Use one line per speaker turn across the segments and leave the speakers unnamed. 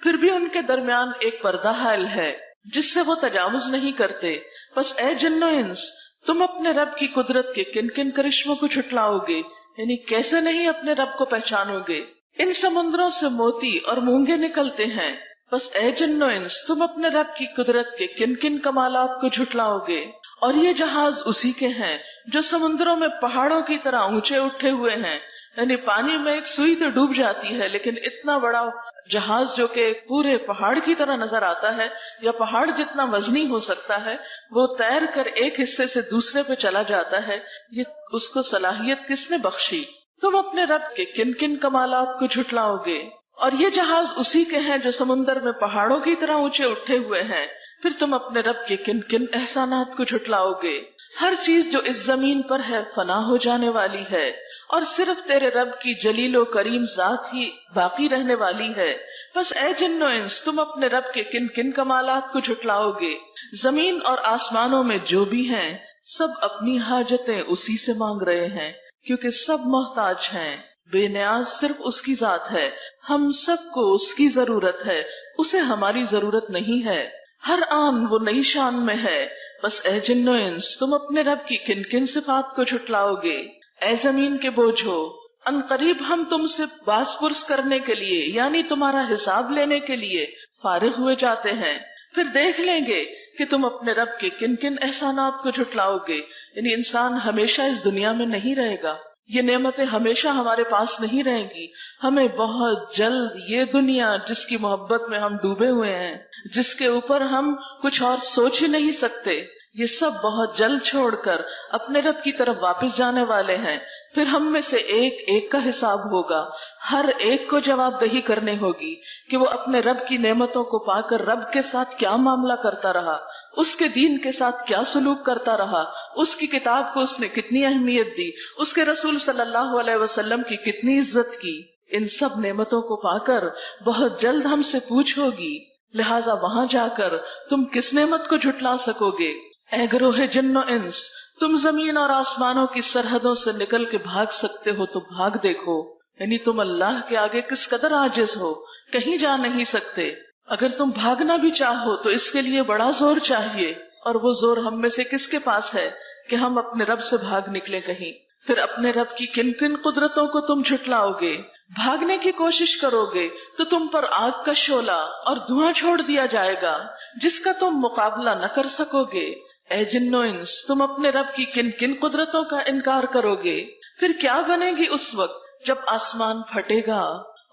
پھر بھی ان کے درمیان ایک پردہ حائل ہے جس سے وہ تجاوز نہیں کرتے. بس اے جن و انس، تم اپنے رب کی قدرت کے کن کن کرشموں کو جھٹلاؤ گے، یعنی کیسے نہیں اپنے رب کو پہچانو گے. ان سمندروں سے موتی اور مونگے نکلتے ہیں. بس اے جن و انس، تم اپنے رب کی قدرت کے کن کن کمالات کو جھٹلاؤ گے. اور یہ جہاز اسی کے ہیں جو سمندروں میں پہاڑوں کی طرح اونچے اٹھے ہوئے ہیں، یعنی پانی میں ایک سوئی تو ڈوب جاتی ہے، لیکن اتنا بڑا جہاز جو کہ پورے پہاڑ کی طرح نظر آتا ہے یا پہاڑ جتنا وزنی ہو سکتا ہے، وہ تیر کر ایک حصے سے دوسرے پہ چلا جاتا ہے. یہ اس کو صلاحیت کس نے بخشی؟ تم اپنے رب کے کن کن کمالات کو جھٹلاؤ گے. اور یہ جہاز اسی کے ہیں جو سمندر میں پہاڑوں کی طرح اونچے اٹھے ہوئے ہیں. پھر تم اپنے رب کے کن کن احسانات کو جھٹلاؤ گے. ہر چیز جو اس زمین پر ہے فنا ہو جانے والی ہے، اور صرف تیرے رب کی جلیل و کریم ذات ہی باقی رہنے والی ہے. بس اے جن و انس، تم اپنے رب کے کن کن کمالات کو جھٹلاؤ گے. زمین اور آسمانوں میں جو بھی ہیں سب اپنی حاجتیں اسی سے مانگ رہے ہیں، کیونکہ سب محتاج ہیں. بے نیاز صرف اس کی ذات ہے. ہم سب کو اس کی ضرورت ہے، اسے ہماری ضرورت نہیں ہے. ہر آن وہ نئی شان میں ہے. بس اے جن و انس، تم اپنے رب کی کن کن صفات کو جھٹلاؤ گے. اے زمین کے بوجھو، ان قریب ہم تم سے باز پرس کرنے کے لیے، یعنی تمہارا حساب لینے کے لیے فارغ ہوئے جاتے ہیں. پھر دیکھ لیں گے کہ تم اپنے رب کے کن کن احسانات کو جھٹلاؤ گے. یعنی انسان ہمیشہ اس دنیا میں نہیں رہے گا، یہ نعمتیں ہمیشہ ہمارے پاس نہیں رہیں گی. ہمیں بہت جلد یہ دنیا جس کی محبت میں ہم ڈوبے ہوئے ہیں، جس کے اوپر ہم کچھ اور سوچ ہی نہیں سکتے، یہ سب بہت جلد چھوڑ کر اپنے رب کی طرف واپس جانے والے ہیں. پھر ہم میں سے ایک ایک کا حساب ہوگا. ہر ایک کو جواب دہی کرنے ہوگی کہ وہ اپنے رب کی نعمتوں کو پا کر رب کے ساتھ کیا معاملہ کرتا رہا، اس کے دین کے ساتھ کیا سلوک کرتا رہا، اس کی کتاب کو اس نے کتنی اہمیت دی، اس کے رسول صلی اللہ علیہ وسلم کی کتنی عزت کی. ان سب نعمتوں کو پا کر بہت جلد ہم سے پوچھ ہوگی. لہٰذا وہاں جا کر تم کس نعمت کو جھٹلا سکو گے؟ اے گروہ جن و انس، تم زمین اور آسمانوں کی سرحدوں سے نکل کے بھاگ سکتے ہو تو بھاگ دیکھو. یعنی تم اللہ کے آگے کس قدر عاجز ہو، کہیں جا نہیں سکتے. اگر تم بھاگنا بھی چاہو تو اس کے لیے بڑا زور چاہیے، اور وہ زور ہم میں سے کس کے پاس ہے کہ ہم اپنے رب سے بھاگ نکلیں کہیں. پھر اپنے رب کی کن کن قدرتوں کو تم جھٹلاؤ گے. بھاگنے کی کوشش کرو گے تو تم پر آگ کا شعلہ اور دھواں چھوڑ دیا جائے گا جس کا تم مقابلہ نہ کر سکو گے. اے جن و انس، تم اپنے رب کی کن کن قدرتوں کا انکار کرو گے. پھر کیا بنے گی اس وقت جب آسمان پھٹے گا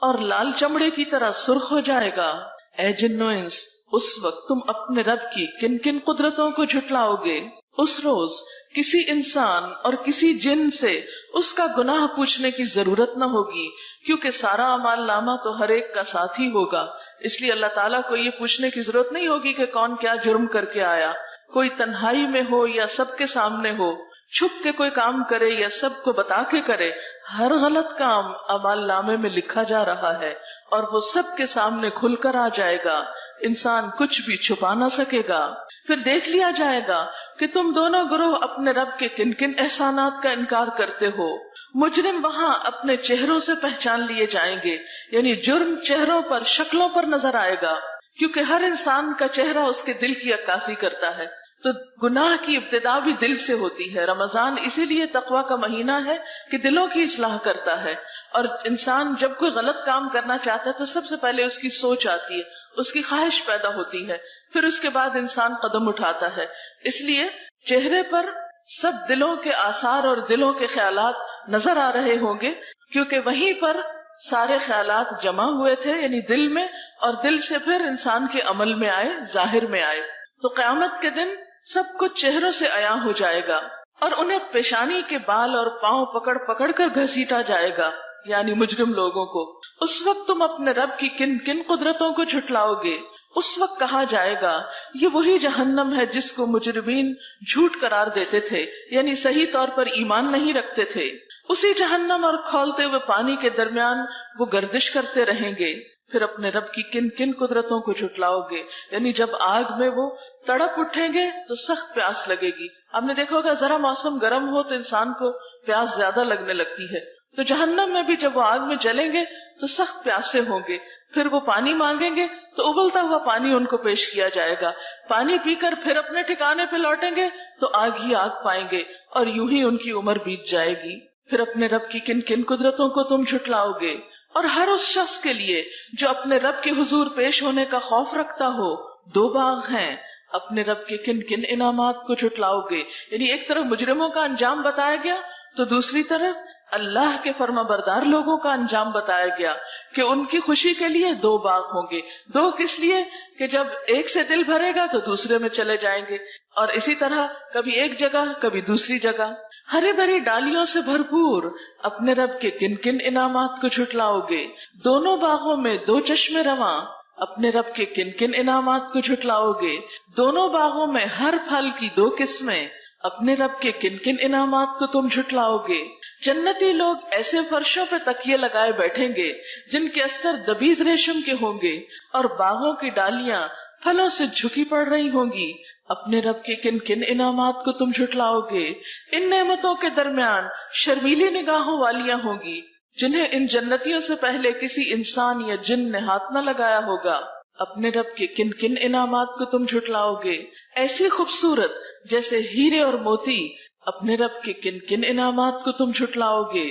اور لال چمڑے کی طرح سرخ ہو جائے گا. اے جن و انس، اس وقت تم اپنے رب کی کن کن قدرتوں کو جھٹلاؤ گے. اس روز کسی انسان اور کسی جن سے اس کا گناہ پوچھنے کی ضرورت نہ ہوگی، کیونکہ سارا اعمال نامہ تو ہر ایک کا ساتھ ہی ہوگا. اس لیے اللہ تعالیٰ کو یہ پوچھنے کی ضرورت نہیں ہوگی کہ کون کیا جرم کر کے آیا. کوئی تنہائی میں ہو یا سب کے سامنے ہو، چھپ کے کوئی کام کرے یا سب کو بتا کے کرے، ہر غلط کام اعمال نامے میں لکھا جا رہا ہے اور وہ سب کے سامنے کھل کر آ جائے گا. انسان کچھ بھی چھپا نہ سکے گا. پھر دیکھ لیا جائے گا کہ تم دونوں گروہ اپنے رب کے کن کن احسانات کا انکار کرتے ہو. مجرم وہاں اپنے چہروں سے پہچان لیے جائیں گے، یعنی جرم چہروں پر، شکلوں پر نظر آئے گا، کیونکہ ہر انسان کا چہرہ اس کے دل کی عکاسی کرتا ہے. تو گناہ کی ابتدا بھی دل سے ہوتی ہے. رمضان اسی لیے تقویٰ کا مہینہ ہے کہ دلوں کی اصلاح کرتا ہے. اور انسان جب کوئی غلط کام کرنا چاہتا ہے تو سب سے پہلے اس کی سوچ آتی ہے، اس کی خواہش پیدا ہوتی ہے، پھر اس کے بعد انسان قدم اٹھاتا ہے. اس لیے چہرے پر سب دلوں کے آثار اور دلوں کے خیالات نظر آ رہے ہوں گے، کیونکہ وہیں پر سارے خیالات جمع ہوئے تھے، یعنی دل میں، اور دل سے پھر انسان کے عمل میں آئے، ظاہر میں آئے. تو قیامت کے دن سب کچھ چہروں سے عیاں ہو جائے گا اور انہیں پیشانی کے بال اور پاؤں پکڑ پکڑ کر گھسیٹا جائے گا، یعنی مجرم لوگوں کو. اس وقت تم اپنے رب کی کن کن قدرتوں کو جھٹلاؤ گے. اس وقت کہا جائے گا یہ وہی جہنم ہے جس کو مجرمین جھوٹ قرار دیتے تھے، یعنی صحیح طور پر ایمان نہیں رکھتے تھے. اسی جہنم اور کھولتے ہوئے پانی کے درمیان وہ گردش کرتے رہیں گے. پھر اپنے رب کی کن کن قدرتوں کو جھٹلاؤ گے، یعنی جب آگ میں وہ تڑپ اٹھیں گے تو سخت پیاس لگے گی. آپ نے دیکھا ہوگا ذرا موسم گرم ہو تو انسان کو پیاس زیادہ لگنے لگتی ہے. تو جہنم میں بھی جب وہ آگ میں جلیں گے تو سخت پیاسے ہوں گے. پھر وہ پانی مانگیں گے تو ابلتا ہوا پانی ان کو پیش کیا جائے گا، پانی پی کر پھر اپنے ٹھکانے پہ لوٹیں گے تو آگ ہی آگ پائیں گے، اور یوں ہی ان کی عمر بیت جائے گی۔ پھر اپنے رب کی کن کن قدرتوں کو تم جھٹلاؤ گے؟ اور ہر اس شخص کے لیے جو اپنے رب کے حضور پیش ہونے کا خوف رکھتا ہو دو باغ ہیں، اپنے رب کے کن کن انعامات کو جھٹلاؤ گے؟ یعنی ایک طرف مجرموں کا انجام بتایا گیا تو دوسری طرف اللہ کے فرما بردار لوگوں کا انجام بتایا گیا کہ ان کی خوشی کے لیے دو باغ ہوں گے۔ دو کس لیے؟ کہ جب ایک سے دل بھرے گا تو دوسرے میں چلے جائیں گے، اور اسی طرح کبھی ایک جگہ کبھی دوسری جگہ۔ ہری بھری ڈالیوں سے بھرپور اپنے رب کے کن کن انعامات کو جھٹلاؤ گے؟ دونوں باغوں میں دو چشمے رواں، اپنے رب کے کن کن انعامات کو جھٹلاؤ گے؟ دونوں باغوں میں ہر پھل کی دو قسمیں، اپنے رب کے کن کن انعامات کو تم جھٹلاؤ گے؟ جنتی لوگ ایسے فرشوں پہ تکیے لگائے بیٹھیں گے جن کے استر دبیز ریشم کے ہوں گے، اور باغوں کی ڈالیاں پھلوں سے جھکی پڑ رہی ہوں گی، اپنے رب کے کن کن انعامات کو تم جھٹلاؤ گے؟ ان نعمتوں کے درمیان شرمیلی نگاہوں والیاں ہوں گی جنہیں ان جنتیوں سے پہلے کسی انسان یا جن نے ہاتھ نہ لگایا ہوگا، اپنے رب کے کن کن انعامات کو تم جھٹلاؤ گے؟ ایسی خوبصورت جیسے ہیرے اور موتی، اپنے رب کے کن کن انعامات کو تم جھٹلاؤ گے؟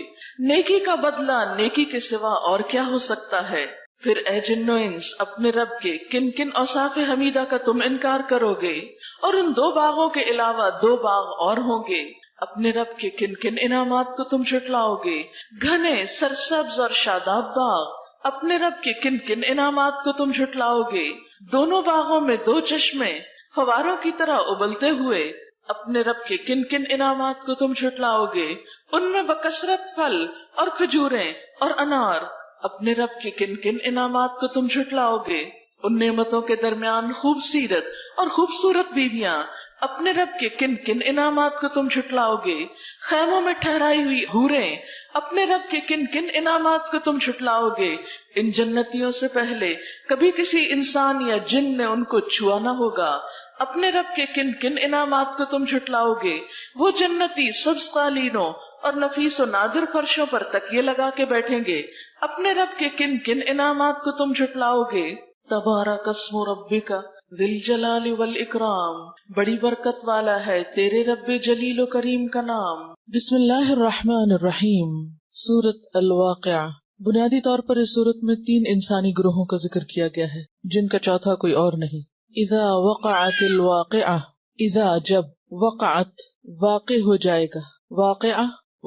نیکی کا بدلہ نیکی کے سوا اور کیا ہو سکتا ہے؟ پھر اے جن و انس، اپنے رب کے کن کن اوصاف حمیدہ کا تم انکار کرو گے؟ اور ان دو باغوں کے علاوہ دو باغ اور ہوں گے، اپنے رب کے کن کن انعامات کو تم جھٹلاؤ گے؟ گھنے سرسبز اور شاداب باغ، اپنے رب کے کن کن انعامات کو تم جھٹلاؤ گے؟ دونوں باغوں میں دو چشمے فواروں کی طرح ابلتے ہوئے، اپنے رب کے کن کن انعامات کو تم جھٹلاؤ گے؟ ان میں بکثرت پھل اور کھجوریں اور انار، اپنے رب کے کن کن انعامات کو تم جھٹلاؤ گے؟ ان نعمتوں کے درمیان خوب سیرت اور خوبصورت بیویاں، اپنے رب کے کن کن انعامات کو تم جھٹلاؤ گے؟ خیموں میں ٹھہرائی ہوئی حوریں، اپنے رب کے کن کن انعامات کو تم جھٹلاؤ گے؟ ان جنتیوں سے پہلے کبھی کسی انسان یا جن نے ان کو چھوا نہ ہوگا، اپنے رب کے کن کن انعامات کو تم جھٹلاؤ گے؟ وہ جنتی سبز قالینوں اور نفیس و نادر فرشوں پر تکیے لگا کے بیٹھیں گے، اپنے رب کے کن کن انعامات کو تم جھٹلاؤ گے؟ تبارک اسم ربک ذی الجلال والاکرام، بڑی برکت والا ہے تیرے رب جلیل و کریم کا نام۔
بسم اللہ الرحمن الرحیم۔ سورۃ الواقعہ۔ بنیادی طور پر اس سورت میں 3 انسانی گروہوں کا ذکر کیا گیا ہے جن کا چوتھا کوئی اور نہیں۔ اذا وقعت الواقعہ، اذا جب، وقعت واقع ہو جائے گا، واقعہ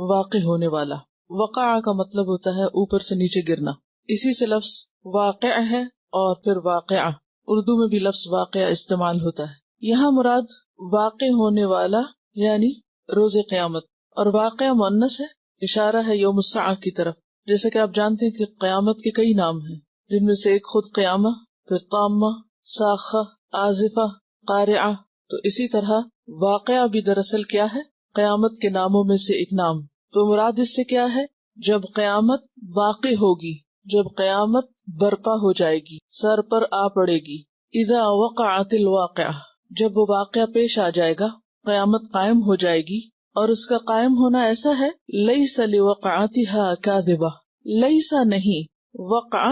واقع ہونے والا۔ وقع کا مطلب ہوتا ہے اوپر سے نیچے گرنا، اسی سے لفظ واقع ہے اور پھر واقعہ، اردو میں بھی لفظ واقعہ استعمال ہوتا ہے۔ یہاں مراد واقع ہونے والا یعنی روز قیامت، اور واقعہ مؤنث ہے، اشارہ ہے یوم الساعہ کی طرف۔ جیسے کہ آپ جانتے ہیں کہ قیامت کے کئی نام ہیں جن میں سے ایک خود قیامہ، پھر طامہ، ساخہ، آزفہ، قارعہ، تو اسی طرح واقعہ بھی دراصل کیا ہے؟ قیامت کے ناموں میں سے ایک نام۔ تو مراد اس سے کیا ہے؟ جب قیامت واقع ہوگی، جب قیامت برپا ہو جائے گی، سر پر آ پڑے گی۔ اذا وقعت الواقعہ، جب وہ واقعہ پیش آ جائے گا، قیامت قائم ہو جائے گی، اور اس کا قائم ہونا ایسا ہے لیس لوقعتها کاذبہ، لیسا نہیں، وقعہ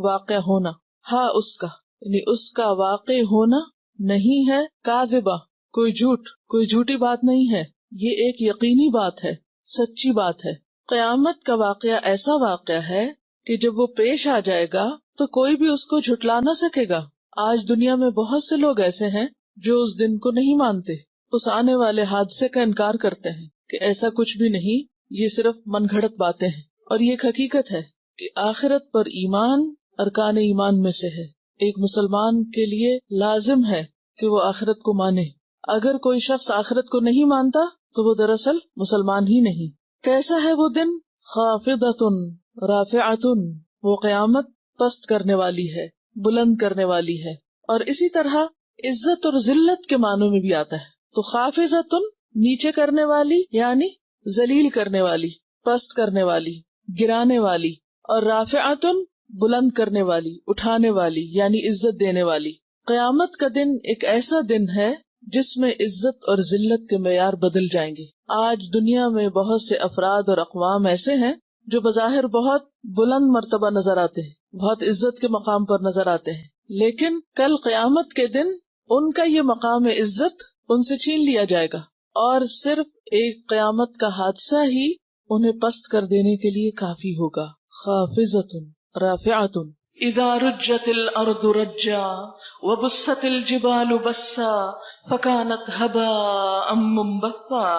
واقع ہونا، ہا اس کا یعنی اس کا واقع ہونا نہیں ہے، کاذبہ کوئی جھوٹ، کوئی جھوٹی بات نہیں ہے، یہ ایک یقینی بات ہے، سچی بات ہے۔ قیامت کا واقعہ ایسا واقعہ ہے کہ جب وہ پیش آ جائے گا تو کوئی بھی اس کو جھٹلا نہ سکے گا۔ آج دنیا میں بہت سے لوگ ایسے ہیں جو اس دن کو نہیں مانتے، اس آنے والے حادثے کا انکار کرتے ہیں کہ ایسا کچھ بھی نہیں، یہ صرف من گھڑت باتیں ہیں۔ اور یہ ایک حقیقت ہے کہ آخرت پر ایمان ارکان ایمان میں سے ہے۔ ایک مسلمان کے لیے لازم ہے کہ وہ آخرت کو مانے۔ اگر کوئی شخص آخرت کو نہیں مانتا تو وہ دراصل مسلمان ہی نہیں۔ کیسا ہے وہ دن؟ خافضۃ رافعۃ، وہ قیامت پست کرنے والی ہے، بلند کرنے والی ہے۔ اور اسی طرح عزت اور ذلت کے معنوں میں بھی آتا ہے۔ تو خافضۃ نیچے کرنے والی یعنی ذلیل کرنے والی، پست کرنے والی، گرانے والی، اور رافعۃ بلند کرنے والی، اٹھانے والی یعنی عزت دینے والی۔ قیامت کا دن ایک ایسا دن ہے جس میں عزت اور ذلت کے معیار بدل جائیں گے۔ آج دنیا میں بہت سے افراد اور اقوام ایسے ہیں جو بظاہر بہت بلند مرتبہ نظر آتے ہیں، بہت عزت کے مقام پر نظر آتے ہیں، لیکن کل قیامت کے دن ان کا یہ مقام عزت ان سے چھین لیا جائے گا، اور صرف ایک قیامت کا حادثہ ہی انہیں پست کر دینے کے لیے کافی ہوگا. خافضۃ رافعۃ
اذا رجت الارض رجا وبست الجبال بسا فكانت هباء منبثا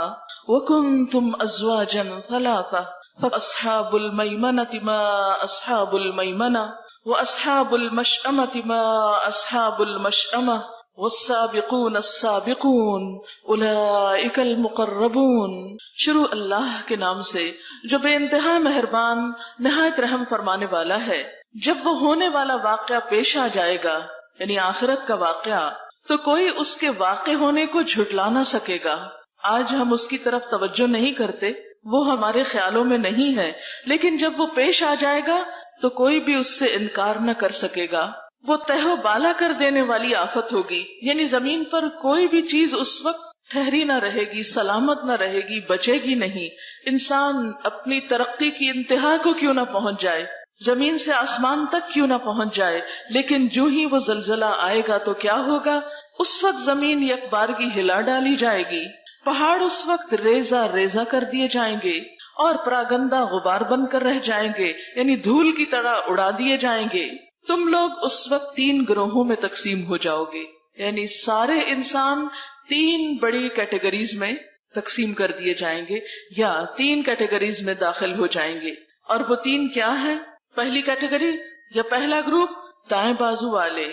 وكنتم ازواجا ثلاثا فاصحاب الميمنة ما اصحاب الميمنة واصحاب المشأمة ما اصحاب المشأمة والسابقون السابقون اولئک المقربون. شروع اللہ کے نام سے جو بے انتہا مہربان نہایت رحم فرمانے والا ہے. جب وہ ہونے والا واقعہ پیش آ جائے گا، یعنی آخرت کا واقعہ، تو کوئی اس کے واقع ہونے کو جھٹلا نہ سکے گا. آج ہم اس کی طرف توجہ نہیں کرتے، وہ ہمارے خیالوں میں نہیں ہے، لیکن جب وہ پیش آ جائے گا تو کوئی بھی اس سے انکار نہ کر سکے گا. وہ تہو بالا کر دینے والی آفت ہوگی، یعنی زمین پر کوئی بھی چیز اس وقت ٹھہری نہ رہے گی، سلامت نہ رہے گی، بچے گی نہیں. انسان اپنی ترقی کی انتہا کو کیوں نہ پہنچ جائے، زمین سے آسمان تک کیوں نہ پہنچ جائے، لیکن جو ہی وہ زلزلہ آئے گا تو کیا ہوگا؟ اس وقت زمین یک بارگی ہلا ڈالی جائے گی، پہاڑ اس وقت ریزہ ریزہ کر دیے جائیں گے، اور پراگندہ غبار بن کر رہ جائیں گے، یعنی دھول کی طرح اڑا دیے جائیں گے. تم لوگ اس وقت 3 گروہوں میں تقسیم ہو جاؤ گے، یعنی سارے انسان 3 بڑی کیٹیگریز میں تقسیم کر دیے جائیں گے، یا 3 کیٹیگریز میں داخل ہو جائیں گے. اور وہ 3 کیا ہیں؟ پہلی کیٹیگری یا پہلا گروپ دائیں بازو والے.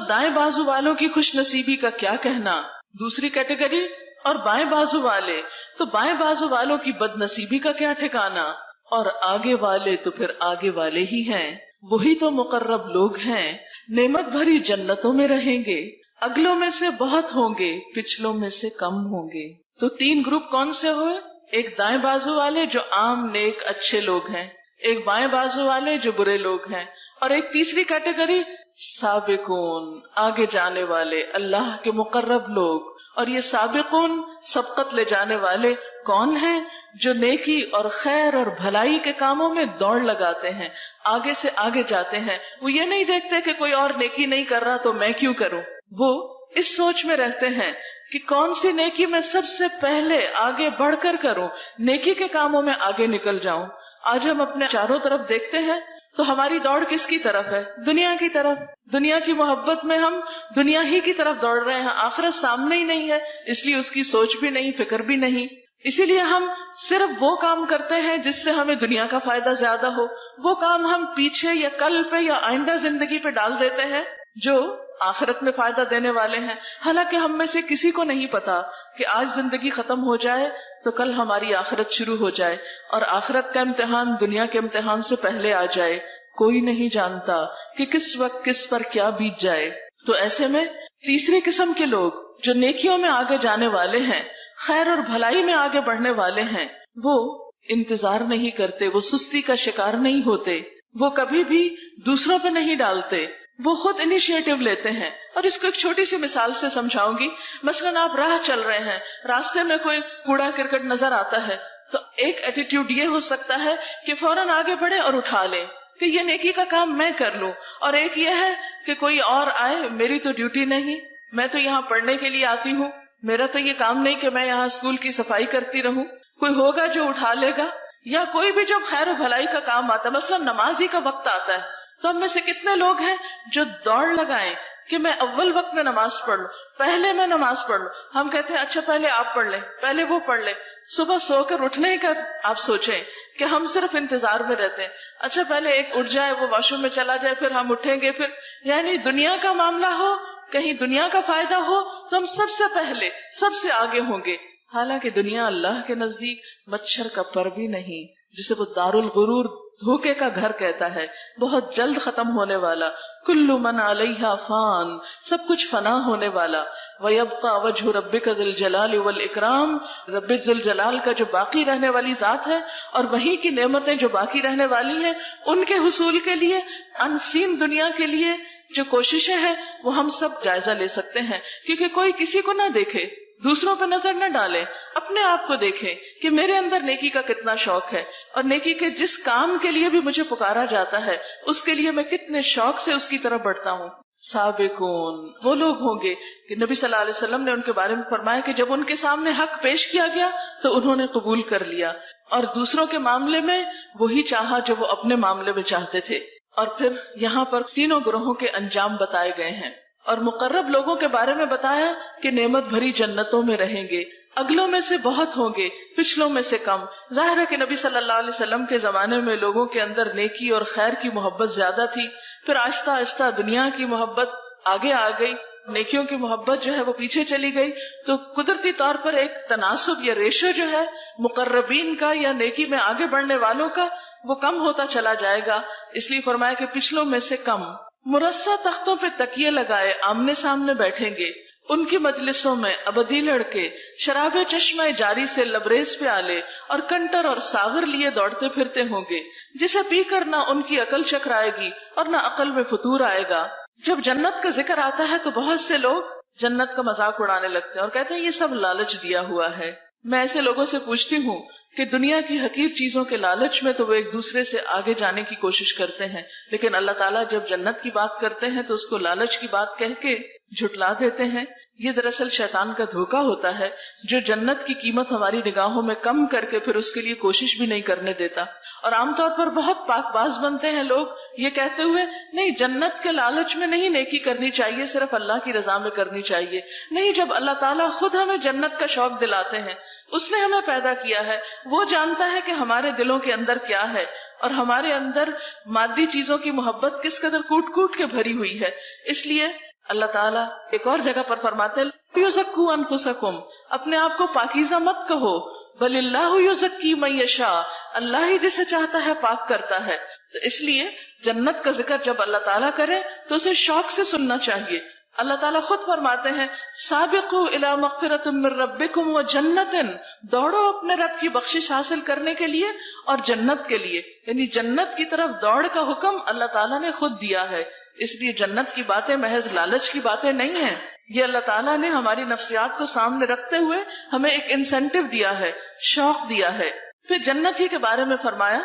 دائیں بازو والوں کی خوش نصیبی کا کیا کہنا. دوسری کیٹیگری اور بائیں بازو والے، تو بائیں بازو والوں کی بد نصیبی کا کیا ٹھکانا. اور آگے والے تو پھر آگے والے ہی ہیں، وہی تو مقرب لوگ ہیں، نعمت بھری جنتوں میں رہیں گے. اگلوں میں سے بہت ہوں گے، پچھلوں میں سے کم ہوں گے. تو 3 گروپ کون سے ہوئے؟ ایک دائیں بازو والے جو عام نیک اچھے لوگ ہیں، ایک بائیں بازو والے جو برے لوگ ہیں، اور ایک تیسری کیٹیگری سابقون، آگے جانے والے، اللہ کے مقرب لوگ. اور یہ سابقون، سبقت لے جانے والے کون ہیں؟ جو نیکی اور خیر اور بھلائی کے کاموں میں دوڑ لگاتے ہیں، آگے سے آگے جاتے ہیں. وہ یہ نہیں دیکھتے کہ کوئی اور نیکی نہیں کر رہا تو میں کیوں کروں. وہ اس سوچ میں رہتے ہیں کہ کون سی نیکی میں سب سے پہلے آگے بڑھ کر کروں، نیکی کے کاموں میں آگے نکل جاؤں. آج ہم اپنے چاروں طرف دیکھتے ہیں تو ہماری دوڑ کس کی طرف ہے؟ دنیا کی طرف. دنیا کی محبت میں ہم دنیا ہی کی طرف دوڑ رہے ہیں. آخرت سامنے ہی نہیں ہے، اس لیے اس کی سوچ بھی نہیں، فکر بھی نہیں. اسی لیے ہم صرف وہ کام کرتے ہیں جس سے ہمیں دنیا کا فائدہ زیادہ ہو. وہ کام ہم پیچھے یا کل پہ یا آئندہ زندگی پہ ڈال دیتے ہیں جو آخرت میں فائدہ دینے والے ہیں. حالانکہ ہم میں سے کسی کو نہیں پتا کہ آج زندگی ختم ہو جائے تو کل ہماری آخرت شروع ہو جائے، اور آخرت کا امتحان دنیا کے امتحان سے پہلے آ جائے. کوئی نہیں جانتا کہ کس وقت کس پر کیا بیت جائے. تو ایسے میں تیسری قسم کے لوگ جو نیکیوں میں آگے جانے والے ہیں، خیر اور بھلائی میں آگے بڑھنے والے ہیں، وہ انتظار نہیں کرتے، وہ سستی کا شکار نہیں ہوتے، وہ کبھی بھی دوسروں پہ نہیں ڈالتے، وہ خود انیشیٹو لیتے ہیں. اور اس کو ایک چھوٹی سی مثال سے سمجھاؤں گی. مثلاً آپ راہ چل رہے ہیں، راستے میں کوئی کوڑا کرکٹ نظر آتا ہے تو ایک ایٹیٹیوڈ یہ ہو سکتا ہے کہ فوراً آگے بڑھے اور اٹھا لیں کہ یہ نیکی کا کام میں کر لوں. اور ایک یہ ہے کہ کوئی اور آئے، میری تو ڈیوٹی نہیں، میں تو یہاں پڑھنے کے لیے آتی ہوں، میرا تو یہ کام نہیں کہ میں یہاں اسکول کی صفائی کرتی رہوں. کوئی ہوگا جو اٹھا لے گا. یا کوئی بھی جب خیر و بھلائی کا کام آتا ہے، مثلا نماز ہی کا وقت آتا ہے، تو ہم میں سے کتنے لوگ ہیں جو دوڑ لگائیں کہ میں اول وقت میں نماز پڑھ لوں، پہلے میں نماز پڑھ لوں. ہم کہتے ہیں اچھا پہلے آپ پڑھ لیں، پہلے وہ پڑھ لیں. صبح سو کر اٹھنے کا آپ سوچیں کہ ہم صرف انتظار میں رہتے ہیں، اچھا پہلے ایک اٹھ جائے، وہ واش روم میں چلا جائے، پھر ہم اٹھیں گے. پھر یعنی دنیا کا معاملہ ہو، کہیں دنیا کا فائدہ ہو تو ہم سب سے پہلے سب سے آگے ہوں گے. حالانکہ دنیا اللہ کے نزدیک مچھر کا پر بھی نہیں، جسے وہ دار الغرور، دھوکے کا گھر کہتا ہے، بہت جلد ختم ہونے والا. کل من علیہا فان، سب کچھ فنا ہونے والا. وَيَبْقَى وَجْهُ رَبِّكَ ذِي الْجَلَالِ وَالْإِكْرَامِ، رب ذی الجلال کا جو باقی رہنے والی ذات ہے، اور وہی کی نعمتیں جو باقی رہنے والی ہیں، ان کے حصول کے لیے، انسین دنیا کے لیے جو کوششیں ہیں وہ ہم سب جائزہ لے سکتے ہیں. کیونکہ کوئی کسی کو نہ دیکھے، دوسروں پہ نظر نہ ڈالیں، اپنے آپ کو دیکھیں کہ میرے اندر نیکی کا کتنا شوق ہے، اور نیکی کے جس کام کے لیے بھی مجھے پکارا جاتا ہے اس کے لیے میں کتنے شوق سے اس کی طرف بڑھتا ہوں۔ سابقون وہ لوگ ہوں گے کہ نبی صلی اللہ علیہ وسلم نے ان کے بارے میں فرمایا کہ جب ان کے سامنے حق پیش کیا گیا تو انہوں نے قبول کر لیا، اور دوسروں کے معاملے میں وہی چاہا جو وہ اپنے معاملے میں چاہتے تھے۔ اور پھر یہاں پر تینوں گروہوں کے انجام بتائے گئے ہیں، اور مقرب لوگوں کے بارے میں بتایا کہ نعمت بھری جنتوں میں رہیں گے، اگلوں میں سے بہت ہوں گے، پچھلوں میں سے کم۔ ظاہر ہے کہ نبی صلی اللہ علیہ وسلم کے زمانے میں لوگوں کے اندر نیکی اور خیر کی محبت زیادہ تھی، پھر آہستہ آہستہ دنیا کی محبت آگے آ گئی، نیکیوں کی محبت جو ہے وہ پیچھے چلی گئی، تو قدرتی طور پر ایک تناسب یا ریشو جو ہے مقربین کا یا نیکی میں آگے بڑھنے والوں کا وہ کم ہوتا چلا جائے گا۔ اس لیے فرمایا کہ پچھلوں میں سے کم۔ مرصع تختوں پہ تکیے لگائے آمنے سامنے بیٹھیں گے، ان کی مجلسوں میں ابدی لڑکے شراب چشمہ جاری سے لبریز پیالے اور کنٹر اور ساغر لیے دوڑتے پھرتے ہوں گے، جسے پی کر نہ ان کی عقل چکرائے گی اور نہ عقل میں فطور آئے گا۔ جب جنت کا ذکر آتا ہے تو بہت سے لوگ جنت کا مذاق اڑانے لگتے ہیں اور کہتے ہیں یہ سب لالچ دیا ہوا ہے۔ میں ایسے لوگوں سے پوچھتی ہوں کہ دنیا کی حقیر چیزوں کے لالچ میں تو وہ ایک دوسرے سے آگے جانے کی کوشش کرتے ہیں، لیکن اللہ تعالیٰ جب جنت کی بات کرتے ہیں تو اس کو لالچ کی بات کہہ کے جھٹلا دیتے ہیں۔ یہ دراصل شیطان کا دھوکہ ہوتا ہے جو جنت کی قیمت ہماری نگاہوں میں کم کر کے پھر اس کے لیے کوشش بھی نہیں کرنے دیتا۔ اور عام طور پر بہت پاک باز بنتے ہیں لوگ یہ کہتے ہوئے نہیں جنت کے لالچ میں نہیں نیکی کرنی چاہیے، صرف اللہ کی رضا میں کرنی چاہیے۔ نہیں، جب اللہ تعالیٰ خود ہمیں جنت کا شوق دلاتے ہیں، اس نے ہمیں پیدا کیا ہے، وہ جانتا ہے کہ ہمارے دلوں کے اندر کیا ہے اور ہمارے اندر مادی چیزوں کی محبت کس قدر کوٹ کوٹ کے بھری ہوئی ہے۔ اس لیے اللہ تعالیٰ ایک اور جگہ پر فرماتے ہیں یزکوا انفسکم، اپنے آپ کو پاکیزہ مت کہو، بل اللہ یزکی من یشاء، اللہ ہی جسے چاہتا ہے پاک کرتا ہے۔ تو اس لیے جنت کا ذکر جب اللہ تعالیٰ کرے تو اسے شوق سے سننا چاہیے۔ اللہ تعالیٰ خود فرماتے ہیں سابقوا الی مغفرۃ من ربکم وجنۃ، دوڑو اپنے رب کی بخشش حاصل کرنے کے لیے اور جنت کے لیے، یعنی جنت کی طرف دوڑ کا حکم اللہ تعالیٰ نے خود دیا ہے۔ اس لیے جنت کی باتیں محض لالچ کی باتیں نہیں ہیں، یہ اللہ تعالیٰ نے ہماری نفسیات کو سامنے رکھتے ہوئے ہمیں ایک انسینٹیو دیا ہے، شوق دیا ہے۔ پھر جنت ہی کے بارے میں فرمایا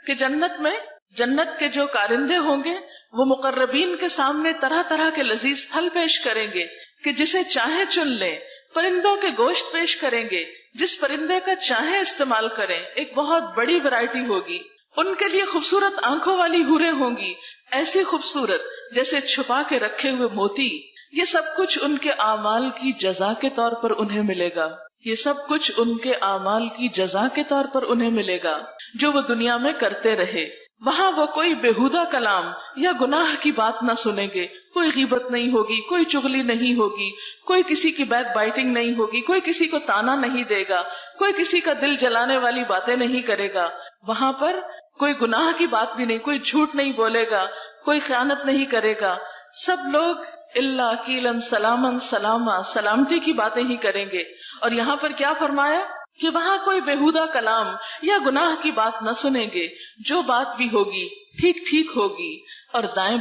کہ جنت میں جنت کے جو کارندے ہوں گے وہ مقربین کے سامنے طرح طرح کے لذیذ پھل پیش کریں گے کہ جسے چاہیں چن لیں، پرندوں کے گوشت پیش کریں گے، جس پرندے کا چاہیں استعمال کریں، ایک بہت بڑی ورائٹی ہوگی۔ ان کے لیے خوبصورت آنکھوں والی حوریں ہوں گی، ایسی خوبصورت جیسے چھپا کے رکھے ہوئے موتی۔ یہ سب کچھ ان کے اعمال کی جزا کے طور پر انہیں ملے گا، یہ سب کچھ ان کے اعمال کی جزا کے طور پر انہیں ملے گا جو وہ دنیا میں کرتے رہے۔ وہاں وہ کوئی بےہودہ کلام یا گناہ کی بات نہ سنیں گے، کوئی غیبت نہیں ہوگی، کوئی چغلی نہیں ہوگی، کوئی کسی کی بیک بائٹنگ نہیں ہوگی، کوئی کسی کو تانا نہیں دے گا، کوئی کسی کا دل جلانے والی باتیں نہیں کرے گا۔ وہاں پر کوئی گناہ کی بات بھی نہیں، کوئی جھوٹ نہیں بولے گا، کوئی خیانت نہیں کرے گا۔ سب لوگ اللہ قیلن سلامن سلاما، سلامتی کی باتیں ہی کریں گے۔ اور یہاں پر کیا فرمایا کہ وہاں کوئی بےہودہ کلام یا گناہ کی بات نہ سنیں گے، جو بات بھی ہوگی ٹھیک ٹھیک ہوگی۔ اور دائیں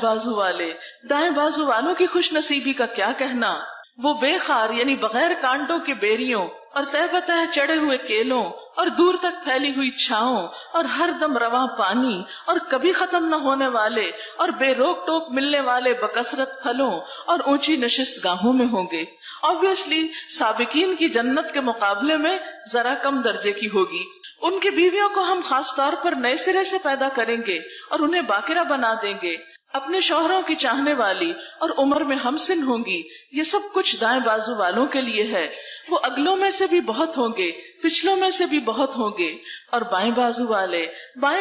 بازو والوں کی خوش نصیبی کا کیا کہنا، وہ بے خار یعنی بغیر کانٹوں کے بیریوں اور تہ بتہ چڑھے ہوئے کیلوں اور دور تک پھیلی ہوئی چھاؤں اور ہر دم رواں پانی اور کبھی ختم نہ ہونے والے اور بے روک ٹوک ملنے والے بکثرت پھلوں اور اونچی نشست گاہوں میں ہوں گے۔ obviously سابقین کی جنت کے مقابلے میں ذرا کم درجے کی ہوگی۔ ان کی بیویوں کو ہم خاص طور پر نئے سرے سے پیدا کریں گے اور انہیں باقرہ بنا دیں گے، اپنے شوہروں کی چاہنے والی اور عمر میں ہمسن ہوں گی۔ یہ سب کچھ دائیں بازو والوں کے لیے ہے، وہ اگلوں میں سے بھی بہت ہوں گے، پچھلوں میں سے بھی بہت ہوں گے۔ اور بائیں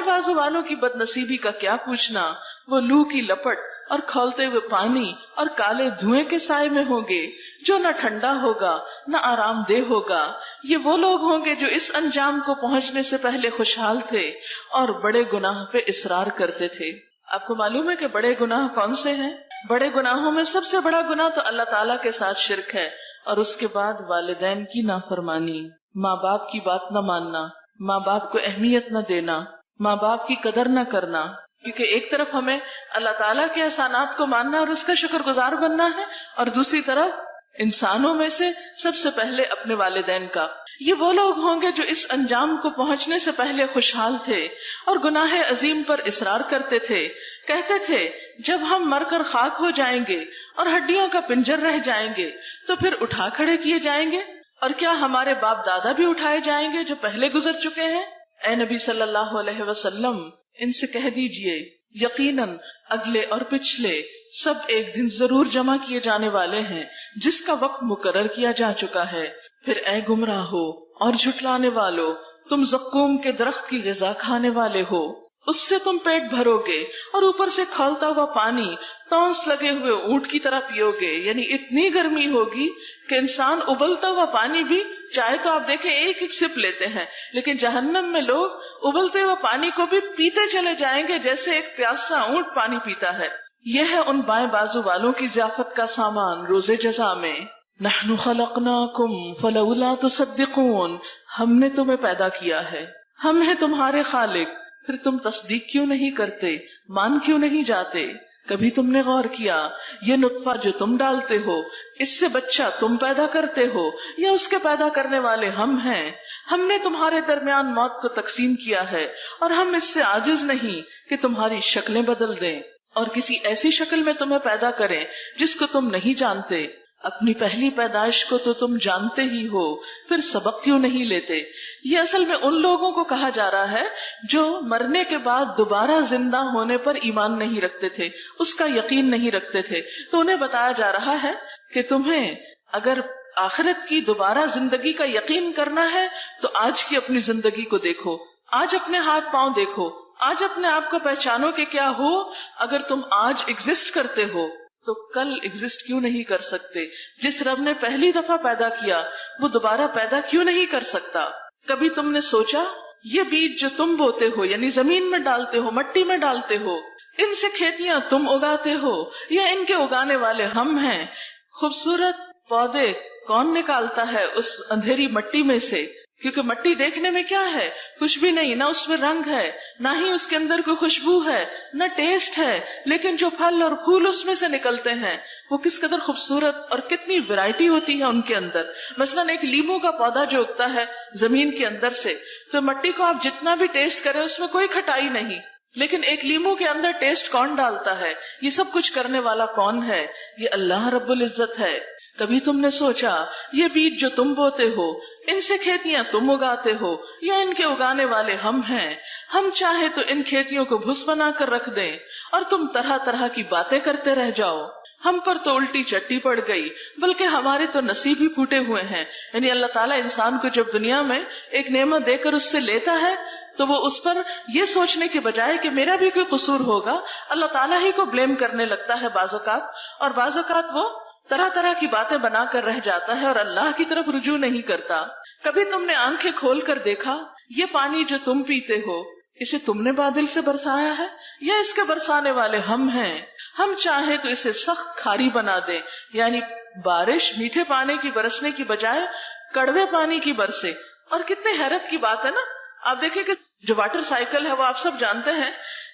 بازو والوں کی بد نصیبی کا کیا پوچھنا، وہ لو کی لپٹ اور کھولتے ہوئے پانی اور کالے دھوئیں کے سائے میں ہوں گے، جو نہ ٹھنڈا ہوگا نہ آرام دہ ہوگا۔ یہ وہ لوگ ہوں گے جو اس انجام کو پہنچنے سے پہلے خوشحال تھے اور بڑے گناہ پہ اصرار کرتے تھے۔ آپ کو معلوم ہے کہ بڑے گناہ کون سے ہیں؟ بڑے گناہوں میں سب سے بڑا گناہ تو اللہ تعالیٰ کے ساتھ شرک ہے، اور اس کے بعد والدین کی نافرمانی، ماں باپ کی بات نہ ماننا، ماں باپ کو اہمیت نہ دینا، ماں باپ کی قدر نہ کرنا۔ کیونکہ ایک طرف ہمیں اللہ تعالیٰ کے احسانات کو ماننا اور اس کا شکر گزار بننا ہے، اور دوسری طرف انسانوں میں سے سب سے پہلے اپنے والدین کا. یہ وہ لوگ ہوں گے جو اس انجام کو پہنچنے سے پہلے خوشحال تھے اور گناہ عظیم پر اصرار کرتے تھے. کہتے تھے جب ہم مر کر خاک ہو جائیں گے اور ہڈیوں کا پنجر رہ جائیں گے تو پھر اٹھا کھڑے کیے جائیں گے، اور کیا ہمارے باپ دادا بھی اٹھائے جائیں گے جو پہلے گزر چکے ہیں؟ اے نبی صلی اللہ علیہ وسلم ان سے کہہ دیجئے یقیناً اگلے اور پچھلے سب ایک دن ضرور جمع کیے جانے والے ہیں جس کا وقت مقرر کیا جا چکا ہے. پھر اے گمراہو اور جھٹلانے والو، تم زقوم کے درخت کی غذا کھانے والے ہو، اس سے تم پیٹ بھرو گے اور اوپر سے کھولتا ہوا پانی تونس لگے ہوئے اونٹ کی طرح پیو گے. یعنی اتنی گرمی ہوگی کہ انسان ابلتا ہوا پانی بھی چاہے تو آپ دیکھیں ایک ایک سپ لیتے ہیں، لیکن جہنم میں لوگ ابلتے ہوئے پانی کو بھی پیتے چلے جائیں گے جیسے ایک پیاسا اونٹ پانی پیتا ہے. یہ ہے ان بائیں بازو والوں کی ضیافت کا سامان روز جزا میں. نحن خلقناکم فلولا تصدقون، ہم نے تمہیں پیدا کیا ہے، ہم ہیں تمہارے خالق، پھر تم تصدیق کیوں نہیں کرتے، مان کیوں نہیں جاتے؟ کبھی تم نے غور کیا یہ نطفہ جو تم ڈالتے ہو اس سے بچہ تم پیدا کرتے ہو یا اس کے پیدا کرنے والے ہم ہیں؟ ہم نے تمہارے درمیان موت کو تقسیم کیا ہے اور ہم اس سے عاجز نہیں کہ تمہاری شکلیں بدل دیں اور کسی ایسی شکل میں تمہیں پیدا کریں جس کو تم نہیں جانتے. اپنی پہلی پیدائش کو تو تم جانتے ہی ہو، پھر سبق کیوں نہیں لیتے؟ یہ اصل میں ان لوگوں کو کہا جا رہا ہے جو مرنے کے بعد دوبارہ زندہ ہونے پر ایمان نہیں رکھتے تھے، اس کا یقین نہیں رکھتے تھے. تو انہیں بتایا جا رہا ہے کہ تمہیں اگر آخرت کی دوبارہ زندگی کا یقین کرنا ہے تو آج کی اپنی زندگی کو دیکھو، آج اپنے ہاتھ پاؤں دیکھو، آج اپنے آپ کو پہچانو کہ کیا ہو. اگر تم آج ایگزسٹ کرتے ہو تو کل ایگزسٹ کیوں نہیں کر سکتے؟ جس رب نے پہلی دفعہ پیدا کیا وہ دوبارہ پیدا کیوں نہیں کر سکتا؟ کبھی تم نے سوچا یہ بیج جو تم بوتے ہو یعنی زمین میں ڈالتے ہو، مٹی میں ڈالتے ہو، ان سے کھیتیاں تم اگاتے ہو یا ان کے اگانے والے ہم ہیں؟ خوبصورت پودے کون نکالتا ہے اس اندھیری مٹی میں سے؟ کیونکہ مٹی دیکھنے میں کیا ہے، کچھ بھی نہیں، نہ اس میں رنگ ہے، نہ ہی اس کے اندر کوئی خوشبو ہے، نہ ٹیسٹ ہے، لیکن جو پھل اور پھول اس میں سے نکلتے ہیں وہ کس قدر خوبصورت اور کتنی ویرائٹی ہوتی ہے ان کے اندر. مثلا ایک لیمو کا پودا جو اگتا ہے زمین کے اندر سے، تو مٹی کو آپ جتنا بھی ٹیسٹ کریں اس میں کوئی کھٹائی نہیں، لیکن ایک لیمو کے اندر ٹیسٹ کون ڈالتا ہے؟ یہ سب کچھ کرنے والا کون ہے؟ یہ اللہ رب العزت ہے. کبھی تم نے سوچا یہ بیج جو تم بوتے ہو ان سے کھیتیاں تم اگاتے ہو یا ان کے اگانے والے ہم ہیں؟ ہم چاہے تو ان کھیتیوں کو بھس بنا کر رکھ دیں اور تم طرح طرح کی باتیں کرتے رہ جاؤ. ہم پر تو الٹی چٹی پڑ گئی، بلکہ ہمارے تو نصیب ہی پھوٹے ہوئے ہیں. یعنی اللہ تعالیٰ انسان کو جب دنیا میں ایک نعمت دے کر اس سے لیتا ہے تو وہ اس پر یہ سوچنے کے بجائے کہ میرا بھی کوئی قصور ہوگا، اللہ تعالیٰ ہی کو بلیم کرنے لگتا ہے بعض اوقات، اور بعض اوقات وہ طرح طرح کی باتیں بنا کر رہ جاتا ہے اور اللہ کی طرف رجوع نہیں کرتا. کبھی تم نے آنکھیں کھول کر دیکھا یہ پانی جو تم پیتے ہو اسے تم نے بادل سے برسایا ہے یا اس کے برسانے والے ہم ہیں؟ ہم چاہے تو اسے سخت کھاری بنا دیں، یعنی بارش میٹھے پانی کی برسنے کی بجائے کڑوے پانی کی برسے. اور کتنے حیرت کی بات ہے نا، آپ دیکھیں کہ جو واٹر سائیکل ہے وہ آپ سب جانتے ہیں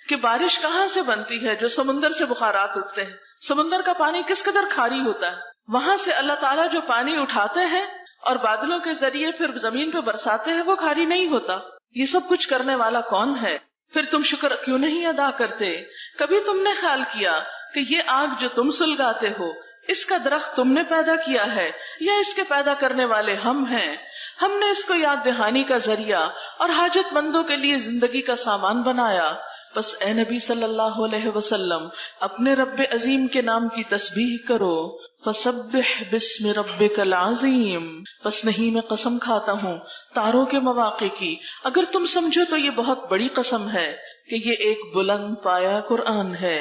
کہ بارش کہاں سے بنتی ہے؟ جو سمندر سے بخارات اٹھتے ہیں. سمندر کا پانی کس قدر کھاری ہوتا ہے، وہاں سے اللہ تعالیٰ جو پانی اٹھاتے ہیں اور بادلوں کے ذریعے پھر زمین پہ برساتے ہیں وہ کھاری نہیں ہوتا. یہ سب کچھ کرنے والا کون ہے؟ پھر تم شکر کیوں نہیں ادا کرتے؟ کبھی تم نے خیال کیا کہ یہ آگ جو تم سلگاتے ہو اس کا درخت تم نے پیدا کیا ہے یا اس کے پیدا کرنے والے ہم ہیں؟ ہم نے اس کو یاد دہانی کا ذریعہ اور حاجت مندوں کے لیے زندگی کا سامان بنایا. بس اے نبی صلی اللہ علیہ وسلم اپنے رب عظیم کے نام کی تسبیح کرو. فسبح بسم ربک العظیم. بس نہیں میں قسم کھاتا ہوں تاروں کے مواقع کی، اگر تم سمجھو تو یہ بہت بڑی قسم ہے کہ یہ ایک بلند پایا قرآن ہے.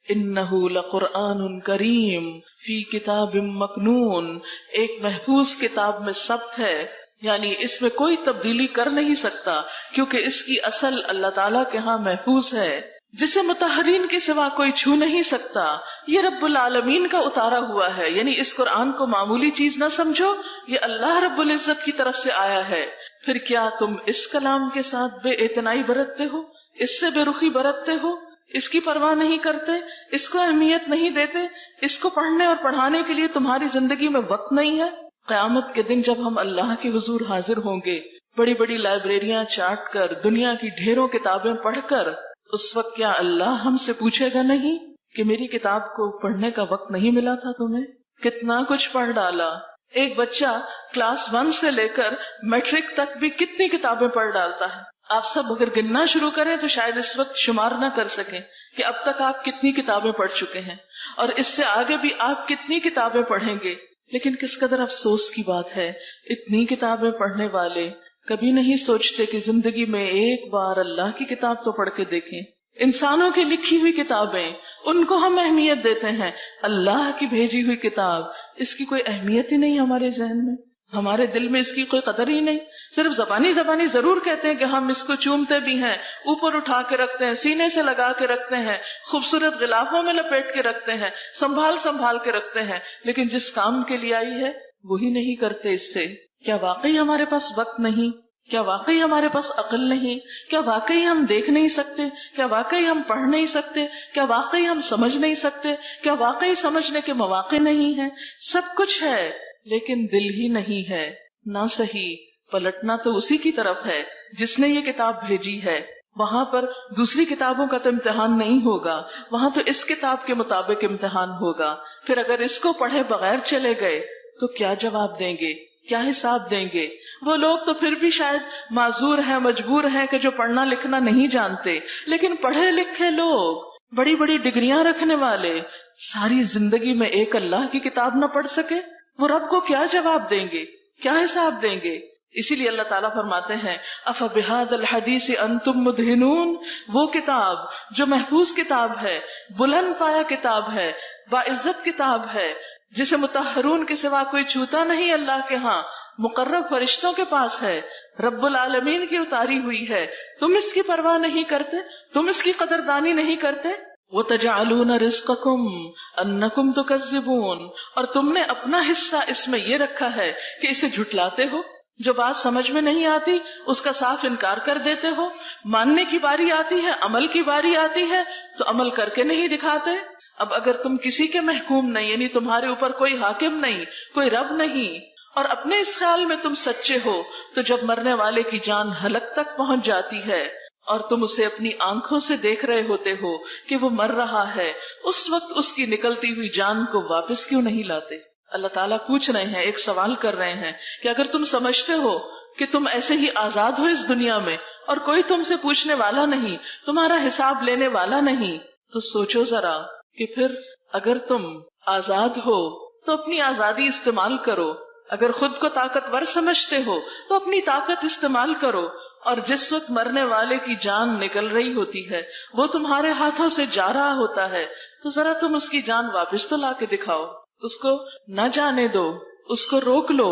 انہ لقرآن کریم فی کتاب مکنون، ایک محفوظ کتاب میں ثبت ہے، یعنی اس میں کوئی تبدیلی کر نہیں سکتا کیونکہ اس کی اصل اللہ تعالیٰ کے ہاں محفوظ ہے، جسے مطہرین کے سوا کوئی چھو نہیں سکتا. یہ رب العالمین کا اتارا ہوا ہے، یعنی اس قرآن کو معمولی چیز نہ سمجھو، یہ اللہ رب العزت کی طرف سے آیا ہے. پھر کیا تم اس کلام کے ساتھ بے اعتنائی برتتے ہو، اس سے بے رخی برتتے ہو؟ اس کی پرواہ نہیں کرتے، اس کو اہمیت نہیں دیتے، اس کو پڑھنے اور پڑھانے کے لیے تمہاری زندگی میں وقت نہیں ہے؟ قیامت کے دن جب ہم اللہ کے حضور حاضر ہوں گے، بڑی بڑی لائبریریاں چاٹ کر، دنیا کی ڈھیروں کتابیں پڑھ کر، اس وقت کیا اللہ ہم سے پوچھے گا نہیں کہ میری کتاب کو پڑھنے کا وقت نہیں ملا تھا تمہیں؟ کتنا کچھ پڑھ ڈالا۔ ایک بچہ کلاس 1 سے لے کر میٹرک تک بھی کتنی کتابیں پڑھ ڈالتا ہے۔ آپ سب اگر گننا شروع کریں تو شاید اس وقت شمار نہ کر سکیں کہ اب تک آپ کتنی کتابیں پڑھ چکے ہیں، اور اس سے آگے بھی آپ کتنی کتابیں پڑھیں گے۔ لیکن کس قدر افسوس کی بات ہے، اتنی کتابیں پڑھنے والے کبھی نہیں سوچتے کہ زندگی میں ایک بار اللہ کی کتاب تو پڑھ کے دیکھیں۔ انسانوں کی لکھی ہوئی کتابیں، ان کو ہم اہمیت دیتے ہیں، اللہ کی بھیجی ہوئی کتاب، اس کی کوئی اہمیت ہی نہیں ہمارے ذہن میں، ہمارے دل میں اس کی کوئی قدر ہی نہیں۔ صرف زبانی ضرور کہتے ہیں کہ ہم اس کو چومتے بھی ہیں، اوپر اٹھا کے رکھتے ہیں، سینے سے لگا کے رکھتے ہیں، خوبصورت غلافوں میں لپیٹ کے رکھتے ہیں، سنبھال کے رکھتے ہیں، لیکن جس کام کے لیے آئی ہے وہی نہیں کرتے اس سے۔ کیا واقعی ہمارے پاس وقت نہیں؟ کیا واقعی ہمارے پاس عقل نہیں؟ کیا واقعی ہم دیکھ نہیں سکتے؟ کیا واقعی ہم پڑھ نہیں سکتے؟ کیا واقعی ہم سمجھ نہیں سکتے؟ کیا واقعی سمجھنے کے مواقع نہیں ہیں؟ سب کچھ ہے لیکن دل ہی نہیں ہے۔ نہ صحیح، پلٹنا تو اسی کی طرف ہے جس نے یہ کتاب بھیجی ہے۔ وہاں پر دوسری کتابوں کا تو امتحان نہیں ہوگا، وہاں تو اس کتاب کے مطابق امتحان ہوگا۔ پھر اگر اس کو پڑھے بغیر چلے گئے تو کیا جواب دیں گے، کیا حساب دیں گے؟ وہ لوگ تو پھر بھی شاید معذور ہیں، مجبور ہیں کہ جو پڑھنا لکھنا نہیں جانتے، لیکن پڑھے لکھے لوگ، بڑی بڑی ڈگریاں رکھنے والے، ساری زندگی میں ایک اللہ کی کتاب نہ پڑھ سکے، وہ رب کو کیا جواب دیں گے، کیا حساب دیں گے؟ اسی لیے اللہ تعالیٰ فرماتے ہیں أَفَبِهَذَا الْحَدِيثِ أَنْتُمْ مُدْهِنُونَ، وہ کتاب جو محفوظ کتاب ہے، بلند پایا کتاب ہے، باعزت کتاب ہے، جسے مطہرون کے سوا کوئی چھوتا نہیں اللہ کے ہاں، مقرب فرشتوں کے پاس ہے، رب العالمین کی اتاری ہوئی ہے، تم اس کی پرواہ نہیں کرتے، تم اس کی قدردانی نہیں کرتے۔ وَتَجْعَلُونَ رِزْقَكُمْ أَنَّكُمْ تُكَذِّبُونَ، اور تم نے اپنا حصہ اس میں یہ رکھا ہے کہ اسے جھٹلاتے ہو، جو بات سمجھ میں نہیں آتی اس کا صاف انکار کر دیتے ہو، ماننے کی باری آتی ہے، عمل کی باری آتی ہے تو عمل کر کے نہیں دکھاتے۔ اب اگر تم کسی کے محکوم نہیں، یعنی تمہارے اوپر کوئی حاکم نہیں، کوئی رب نہیں، اور اپنے اس خیال میں تم سچے ہو، تو جب مرنے والے کی جان حلق تک پہنچ جاتی ہے اور تم اسے اپنی آنکھوں سے دیکھ رہے ہوتے ہو کہ وہ مر رہا ہے، اس وقت اس کی نکلتی ہوئی جان کو واپس کیوں نہیں لاتے؟ اللہ تعالیٰ پوچھ رہے ہیں، ایک سوال کر رہے ہیں کہ اگر تم سمجھتے ہو کہ تم ایسے ہی آزاد ہو اس دنیا میں اور کوئی تم سے پوچھنے والا نہیں، تمہارا حساب لینے والا نہیں، تو سوچو ذرا کہ پھر اگر تم آزاد ہو تو اپنی آزادی استعمال کرو، اگر خود کو طاقتور سمجھتے ہو تو اپنی طاقت استعمال کرو، اور جس وقت مرنے والے کی جان نکل رہی ہوتی ہے، وہ تمہارے ہاتھوں سے جا رہا ہوتا ہے، تو ذرا تم اس کی جان واپس تو لا کے دکھاؤ، اس کو نہ جانے دو، اس کو روک لو۔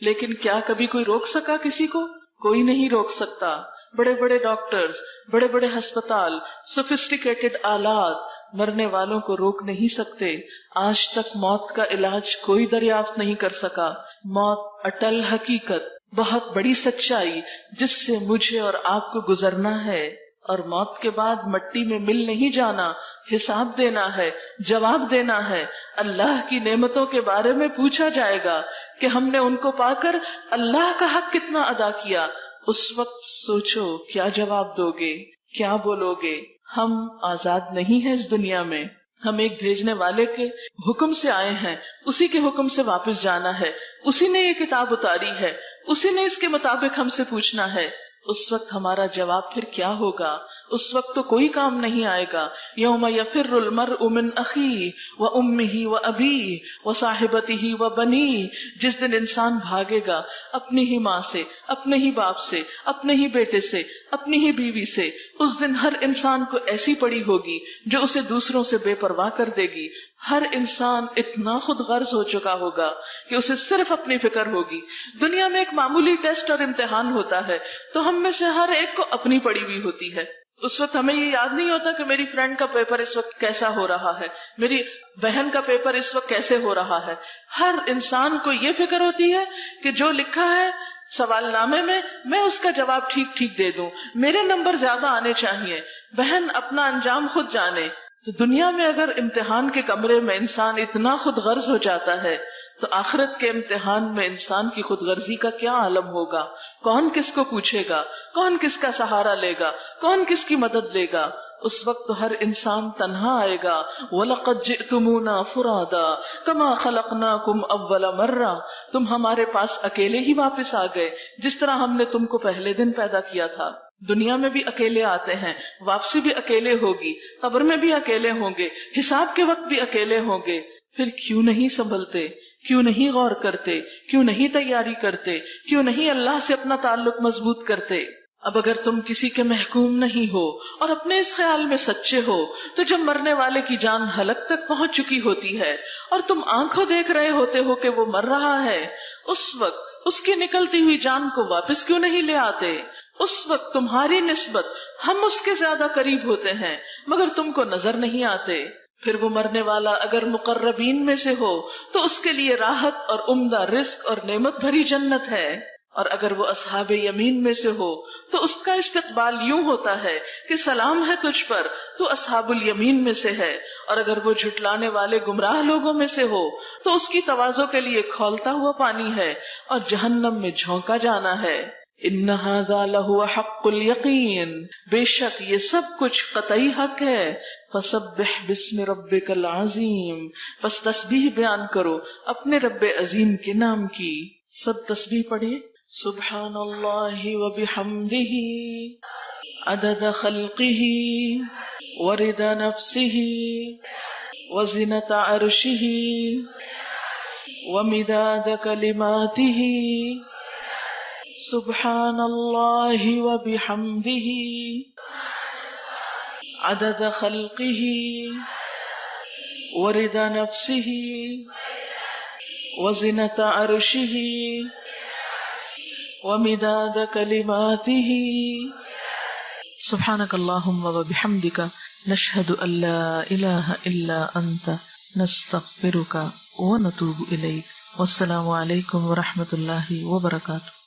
لیکن کیا کبھی کوئی روک سکا کسی کو؟ کوئی نہیں روک سکتا۔ بڑے بڑے ڈاکٹرز، بڑے بڑے ہسپتال، سوفسٹیکیٹڈ آلات مرنے والوں کو روک نہیں سکتے۔ آج تک موت کا علاج کوئی دریافت نہیں کر سکا۔ موت اٹل حقیقت، بہت بڑی سچائی جس سے مجھے اور آپ کو گزرنا ہے، اور موت کے بعد مٹی میں مل نہیں جانا، حساب دینا ہے، جواب دینا ہے۔ اللہ کی نعمتوں کے بارے میں پوچھا جائے گا کہ ہم نے ان کو پا کر اللہ کا حق کتنا ادا کیا۔ اس وقت سوچو کیا جواب دو گے، کیا بولو گے؟ ہم آزاد نہیں ہیں اس دنیا میں، ہم ایک بھیجنے والے کے حکم سے آئے ہیں، اسی کے حکم سے واپس جانا ہے، اسی نے یہ کتاب اتاری ہے، اسی نے اس کے مطابق ہم سے پوچھنا ہے۔ اس وقت ہمارا جواب پھر کیا ہوگا؟ اس وقت تو کوئی کام نہیں آئے گا۔ یوم یفر المرء من اخیہ وامہ وابیہ وصاحبتہ وبنیہ، جس دن انسان بھاگے گا اپنی ہی ماں سے، اپنے ہی باپ سے، اپنے ہی بیٹے سے، اپنی ہی بیوی سے۔ اس دن ہر انسان کو ایسی پڑی ہوگی جو اسے دوسروں سے بے پرواہ کر دے گی۔ ہر انسان اتنا خود غرض ہو چکا ہوگا کہ اسے صرف اپنی فکر ہوگی۔ دنیا میں ایک معمولی ٹیسٹ اور امتحان ہوتا ہے تو ہم میں سے ہر ایک کو اپنی پڑی ہوئی ہوتی ہے۔ اس وقت ہمیں یہ یاد نہیں ہوتا کہ میری فرینڈ کا پیپر اس وقت کیسا ہو رہا ہے، میری بہن کا پیپر اس وقت کیسے ہو رہا ہے۔ ہر انسان کو یہ فکر ہوتی ہے کہ جو لکھا ہے سوال نامے میں اس کا جواب ٹھیک ٹھیک دے دوں، میرے نمبر زیادہ آنے چاہیے، بہن اپنا انجام خود جانے. تو دنیا میں اگر امتحان کے کمرے میں انسان اتنا خود غرض ہو جاتا ہے تو آخرت کے امتحان میں انسان کی خود غرضی کا کیا عالم ہوگا؟ کون کس کو پوچھے گا؟ کون کس کا سہارا لے گا؟ کون کس کی مدد لے گا؟ اس وقت ہر انسان تنہا آئے گا. وَلَقَدْ جِئْتُمُونَا فُرَادًا كَمَا خَلَقْنَاكُمْ أَوَّلَ مَرَّةٍ تم ہمارے پاس اکیلے ہی واپس آ گئے جس طرح ہم نے تم کو پہلے دن پیدا کیا تھا. دنیا میں بھی اکیلے آتے ہیں، واپسی بھی اکیلے ہوگی، قبر میں بھی اکیلے ہوں گے، حساب کے وقت بھی اکیلے ہوں گے. پھر کیوں نہیں سنبھلتے؟ کیوں نہیں غور کرتے؟ کیوں نہیں تیاری کرتے؟ کیوں نہیں اللہ سے اپنا تعلق مضبوط کرتے؟ اب اگر تم کسی کے محکوم نہیں ہو اور اپنے اس خیال میں سچے ہو تو جب مرنے والے کی جان حلق تک پہنچ چکی ہوتی ہے اور تم آنکھوں دیکھ رہے ہوتے ہو کہ وہ مر رہا ہے، اس وقت اس کی نکلتی ہوئی جان کو واپس کیوں نہیں لے آتے؟ اس وقت تمہاری نسبت ہم اس کے زیادہ قریب ہوتے ہیں مگر تم کو نظر نہیں آتے. پھر وہ مرنے والا اگر مقربین میں سے ہو تو اس کے لیے راحت اور عمدہ رزق اور نعمت بھری جنت ہے، اور اگر وہ اصحاب یمین میں سے ہو تو اس کا استقبال یوں ہوتا ہے کہ سلام ہے تجھ پر، تو اصحاب الیمین میں سے ہے. اور اگر وہ جھٹلانے والے گمراہ لوگوں میں سے ہو تو اس کی تواضع کے لیے کھولتا ہوا پانی ہے اور جہنم میں جھونکا جانا ہے. ان ھذا لہو حق الیقین بے شک یہ سب کچھ قطعی حق ہے. فسبح باسم ربک العظیم پس تسبیح بیان کرو اپنے رب عظیم کے نام کی. سب تسبیح پڑھیے. سبحان اللہ وبحمدہ عدد خلقہ ورضا نفسہ وزنۃ عرشہ ومداد کلماتہ. سبحان اللہ وبحمدہ عدد خلقہ ورضا نفسہ وزنۃ عرشہ ومداد کلماتہ. سبحانک اللہم وبحمدک نشہد ان لا الہ الا انت نستغفرک ونتوب الیک. والسلام علیکم ورحمۃ اللہ وبرکاتہ.